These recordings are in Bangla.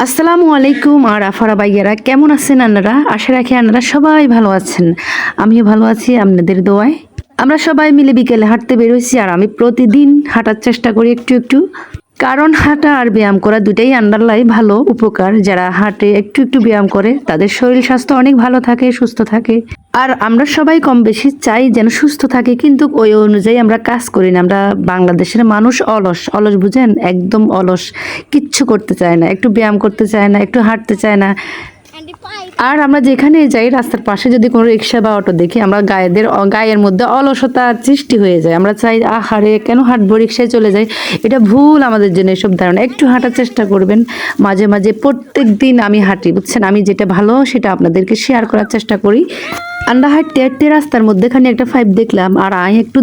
আসসালামু আলাইকুম। আর আফারা ভাইয়ারা কেমন আছেন আপনারা? আশা রাখি আপনারা সবাই ভালো আছেন। আমিও ভালো আছি আপনাদের দোয়ায়। আমরা সবাই মিলে বিকেলে হাঁটতে বেরোইছি আর আমি প্রতিদিন হাঁটার চেষ্টা করি একটু একটু। কারণ হাঁটা আর ব্যায়াম করা দুটাই আন্ডারলাই ভালো উপকার। যারা হাঁটে একটু একটু ব্যায়াম করে তাদের শরীর স্বাস্থ্য অনেক ভালো থাকে, সুস্থ থাকে। আর আমরা সবাই কম বেশি চাই যেন সুস্থ থাকে, কিন্তু ওই অনুযায়ী আমরা কাজ করি না। আমরা বাংলাদেশের মানুষ অলস অলস, বুঝেন? একদম অলস, কিচ্ছু করতে চায় না, একটু ব্যায়াম করতে চায় না, একটু হাঁটতে চায় না। আর আমরা যেখানে যাই রাস্তার পাশে যদি কোনো রিক্সা বা অটো দেখি, আমরা গায়ের মধ্যে অলসতার সৃষ্টি হয়ে যায়। আমরা চাই আহারে কেন হাঁটবো, রিক্সায় চলে যাই। এটা ভুল আমাদের জন্য এসব ধারণা। একটু হাঁটার চেষ্টা করবেন মাঝে মাঝে। প্রত্যেক দিন আমি হাঁটি, বুঝছেন? আমি যেটা ভালো সেটা আপনাদেরকে শেয়ার করার চেষ্টা করি। আমরা হাঁটতে হাঁটতে রাস্তার মধ্যেখানে একটা পাইপ দেখলাম, আর আমি একটু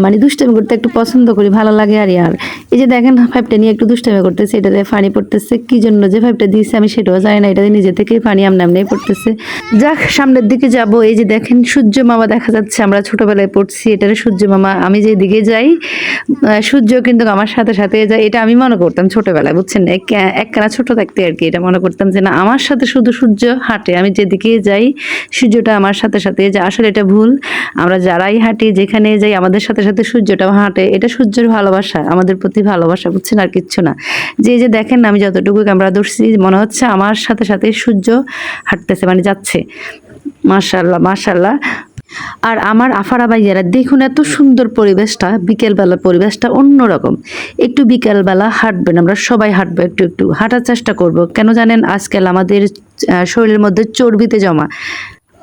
মানে দুষ্টামি করতে একটু পছন্দ করি, ভালো লাগে। আর এই যে দেখেন পাইপটা নিয়ে একটু দুষ্টামি করতেছে, এটাতে পানি পড়তেছে। কি জন্য যে পাইপটা দিয়েছে আমি সেটাও জানি না, এটাতে নিজে থেকেই পানি আমনে পড়তেছে। যাক, সামনের দিকে যাব। এই যে দেখেন সূর্য মামা দেখা যাচ্ছে, আমরা ছোটবেলায় পড়ছি এটারে সূর্য মামা। আমি যে দিকে যাই সূর্য কিন্তু আমার সাথে সাথে যায়, এটা আমি মনে করতাম ছোটবেলায়, বুঝছেন? একখানা ছোট থাকতে আর কি, এটা মনে করতাম যে না, আমার সাথে শুধু সূর্য হাঁটে, আমি যেদিকে যাই সূর্যটা আমার সাথে সাথে যায়। আসলে এটা ভুল। আমরা যারাই হাঁটি, যেখানে যাই, আমাদের সাথে সাথে সূর্যটাও হাঁটে। এটা সূর্যের ভালোবাসা, আমাদের প্রতি ভালোবাসা, বুঝছেন? আর কিচ্ছু না। যে দেখেন আমি যতটুকু ক্যামেরা ধরছি, মনে হচ্ছে আমার সাথে সাথে সূর্য হাঁটতেছে, মানে যাচ্ছে। মাশাআল্লাহ মাশাআল্লাহ। আর আমার আফারা ভাইয়ারা দেখুন, এত সুন্দর পরিবেশটা, বিকেলবেলার পরিবেশটা অন্যরকম। একটু বিকেলবেলা হাঁটবেন, আমরা সবাই হাঁটবো, একটু একটু হাঁটার চেষ্টা করব। কেন জানেন? আজকাল আমাদের শরীরের মধ্যে চর্বিতে জমা।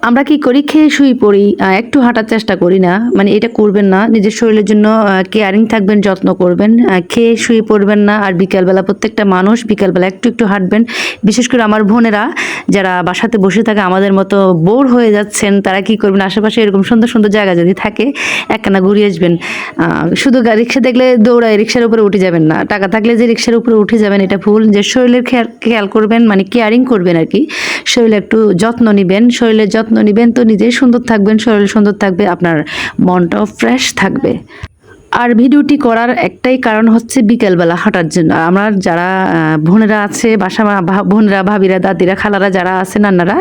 আমরা কি করি, খেয়ে শুয়ে পড়ি, একটু হাঁটার চেষ্টা করি না। মানে এটা করবেন না, নিজের শরীরের জন্য কেয়ারিং থাকবেন, যত্ন করবেন। খেয়ে শুয়ে পড়বেন না। আর বিকালবেলা প্রত্যেকটা মানুষ বিকালবেলা একটু একটু হাঁটবেন। বিশেষ করে আমার বোনেরা যারা বাসাতে বসে থাকে আমাদের মতো বোর হয়ে যাচ্ছেন, তারা কি করবেন, আশেপাশে এরকম সুন্দর সুন্দর জায়গা যদি থাকে একখানা ঘুরিয়ে আসবেন। শুধু রিক্সা দেখলে দৌড়ায় রিক্সার উপরে উঠে যাবেন না, টাকা থাকলে যে রিক্সার উপরে উঠে যাবেন, এটা ভুল। যে শরীরের খেয়াল করবেন, মানে কেয়ারিং করবেন আর কি। শরীরে একটু যত্ন নিবেন, শরীরের যত্ন নিবেন তো নিজেই সুন্দর থাকবেন, শরীর সুন্দর থাকবে, আপনার মনটাও ফ্রেশ থাকবে। আর ভিডিওটি করার একটাই কারণ হচ্ছে বিকেলবেলা হাঁটার জন্য। আমরা যারা বোনেরা আছে, বোনেরা, ভাবিরা, দাদিরা, খালারা যারা আছেন, নানারা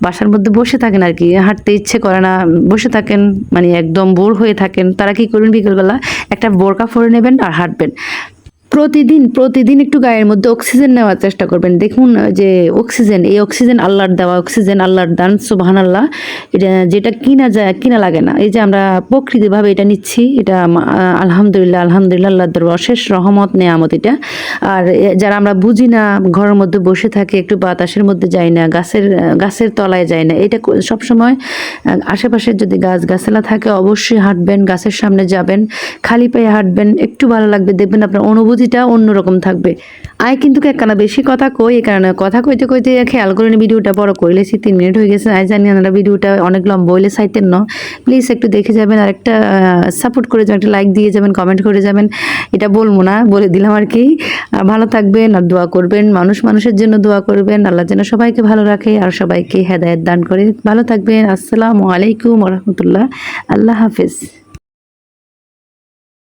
বাসার মধ্যে বসে থাকেন আর কি, হাঁটতে ইচ্ছে করে না, বসে থাকেন, মানে একদম বোর হয়ে থাকেন, তারা কি করবেন, বিকেলবেলা একটা বোরকা পরে নেবেন আর হাঁটবেন। প্রতিদিন একটু গায়ের মধ্যে অক্সিজেন নেওয়ার চেষ্টা করবেন। দেখুন যে এই অক্সিজেন আল্লাহর দেওয়া, অক্সিজেন আল্লাহর দান, সুবহানাল্লাহ। এটা যেটা কিনা লাগে না। এই যে আমরা প্রকৃতিভাবে এটা নিচ্ছি, এটা আলহামদুলিল্লাহ আলহামদুলিল্লাহ, আল্লাহর দরবার অশেষ রহমত, নেয়ামত এটা। আর যারা আমরা বুঝি না, ঘরের মধ্যে বসে থাকে, একটু বাতাসের মধ্যে যাই না, গাছের তলায় যায় না, এটা সবসময় আশেপাশে যদি গাছগাছালা থাকে অবশ্যই হাঁটবেন, গাছের সামনে যাবেন, খালি পায়ে হাঁটবেন, একটু ভালো লাগবে, দেখবেন আপনার অনুভূতিটা অন্যরকম থাকবে। কিন্তু একখানা বেশি কথা কই, এই কারণে কথা কইতে কইতে খেয়াল করে ভিডিওটা বড় করলেছি, 3 মিনিট হয়ে গেছে। জানি আপনারা ভিডিওটা অনেক লম্বা হইলে চাইতেন না, প্লিজ একটু দেখে যাবেন, আর একটা সাপোর্ট করে যাবেন, একটা লাইক দিয়ে যাবেন, কমেন্ট করে যাবেন। এটা বলবো না, বলে দিলাম আর কি। ভালো থাকবেন আর দোয়া করবেন, মানুষের জন্য দোয়া করবেন, আল্লাহ যেন সবাইকে ভালো রাখে আর সবাইকে হেদায়েত দান করে। ভালো থাকবেন। আসসালামু আলাইকুম ওয়া রাহমাতুল্লাহ। আল্লাহ হাফেজ।